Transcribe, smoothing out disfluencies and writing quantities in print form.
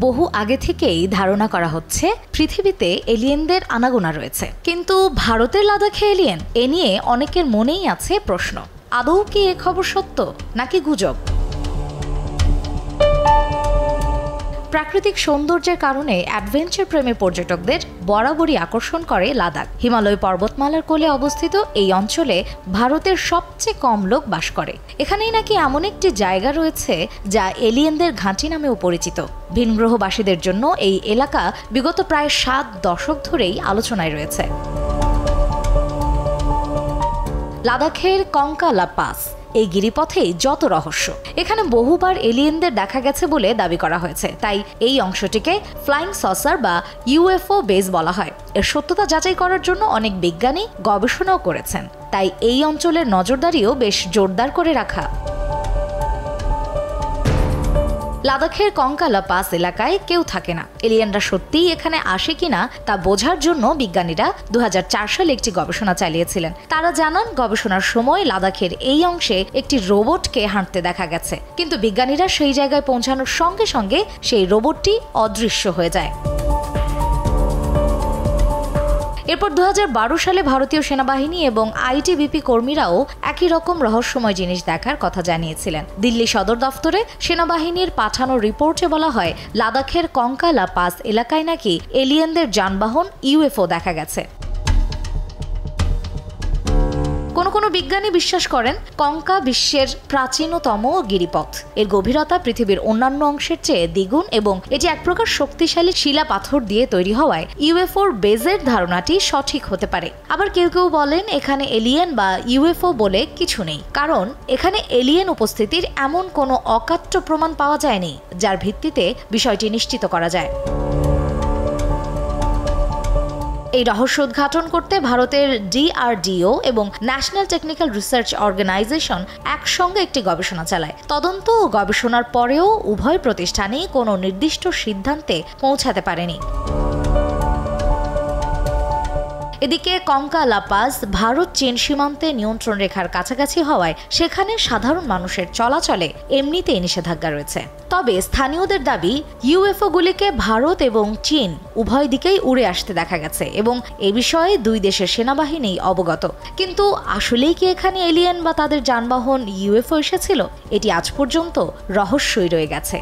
বহু আগে থেকেই ধারণা করা হচ্ছে পৃথিবীতে এলিয়েনদের আনাগোনা রয়েছে, কিন্তু ভারতের লাদাখে এলিয়েন এ নিয়ে অনেকের মনেই আছে প্রশ্ন। আদৌ কি এ খবর সত্য নাকি গুজব? প্রাকৃতিক সৌন্দর্যের কারণে অ্যাডভেঞ্চার প্রেমী পর্যটকদের বরাবরই আকর্ষণ করে লাদাখ। হিমালয় পর্বতমালার কোলে অবস্থিত এই অঞ্চলে ভারতের সবচেয়ে কম লোক বাস করে। এখানেই নাকি এমন একটি জায়গা রয়েছে যা এলিয়েনদের ঘাঁটি নামেও পরিচিত। ভিনগ্রহবাসীদের জন্য এই এলাকা বিগত প্রায় 7 দশক ধরেই আলোচনায় রয়েছে। লাদাখের কঙ্কালা পাস এই গিরিপথেই যত রহস্য। এখানে বহুবার এলিয়েনদের দেখা গেছে বলে দাবি করা হয়েছে, তাই এই অংশটিকে ফ্লাইং সসার বা ইউএফও বেস বলা হয়। এর সত্যতা যাচাই করার জন্য অনেক বিজ্ঞানী গবেষণাও করেছেন, তাই এই অঞ্চলের নজরদারিও বেশ জোরদার করে রাখা। লাদাখের কঙ্কালা পাস এলাকায় কেউ থাকে না। এলিয়েনরা সত্যিই এখানে আসে কিনা তা বোঝার জন্য বিজ্ঞানীরা 2004 সালে একটি গবেষণা চালিয়েছিলেন। তারা জানান, গবেষণার সময় লাদাখের এই অংশে একটি রোবটকে হাঁটতে দেখা গেছে, কিন্তু বিজ্ঞানীরা সেই জায়গায় পৌঁছানোর সঙ্গে সঙ্গে সেই রোবটটি অদৃশ্য হয়ে যায়। এরপর 2012 সালে ভারতীয় সেনাবাহিনী এবং আইটিবিপি কর্মীরাও একই রকম রহস্যময় জিনিস দেখার কথা জানিয়েছিলেন। দিল্লি সদর দফতরে সেনাবাহিনীর পাঠানো রিপোর্টে বলা হয়, লাদাখের কঙ্কালা পাস এলাকায় নাকি এলিয়েনদের যানবাহন ইউএফও দেখা গেছে। কোনো বিজ্ঞানী বিশ্বাস করেন কঙ্কা বিশ্বের প্রাচীনতম গিরিপথ। এর গভীরতা পৃথিবীর অন্যান্য অংশের চেয়ে দ্বিগুণ এবং এটি এক প্রকার শক্তিশালী শিলা পাথর দিয়ে তৈরি হওয়ায় ইউএফওর বেজের ধারণাটি সঠিক হতে পারে। আবার কেউ কেউ বলেন এখানে এলিয়েন বা ইউএফও বলে কিছু নেই, কারণ এখানে এলিয়েন উপস্থিতির এমন কোনো অকাট্য প্রমাণ পাওয়া যায়নি যার ভিত্তিতে বিষয়টি নিশ্চিত করা যায়। এই রহস্য উদ্ঘাটন করতে ভারতের DRDO এবং ন্যাশনাল টেকনিক্যাল রিসার্চ অর্গানাইজেশন একসঙ্গে একটি গবেষণা চালায়। তদন্ত ও গবেষণার পরেও উভয় প্রতিষ্ঠানই কোনো নির্দিষ্ট সিদ্ধান্তে পৌঁছাতে পারেনি। এদিকে কঙ্কালা পাস ভারত চীন সীমান্তে নিয়ন্ত্রণ রেখার কাছাকাছি হওয়ায় সেখানে সাধারণ মানুষের চলাচলে এমনিতেই নিষেধাজ্ঞা রয়েছে। তবে স্থানীয়দের দাবি, ইউএফওগুলিকে ভারত এবং চীন উভয় দিকেই উড়ে আসতে দেখা গেছে এবং এ বিষয়ে দুই দেশের সেনাবাহিনী অবগত। কিন্তু আসলেই কি এখানে এলিয়েন বা তাদের যানবাহন ইউএফও এসেছিল? এটি আজ পর্যন্ত রহস্যই রয়ে গেছে।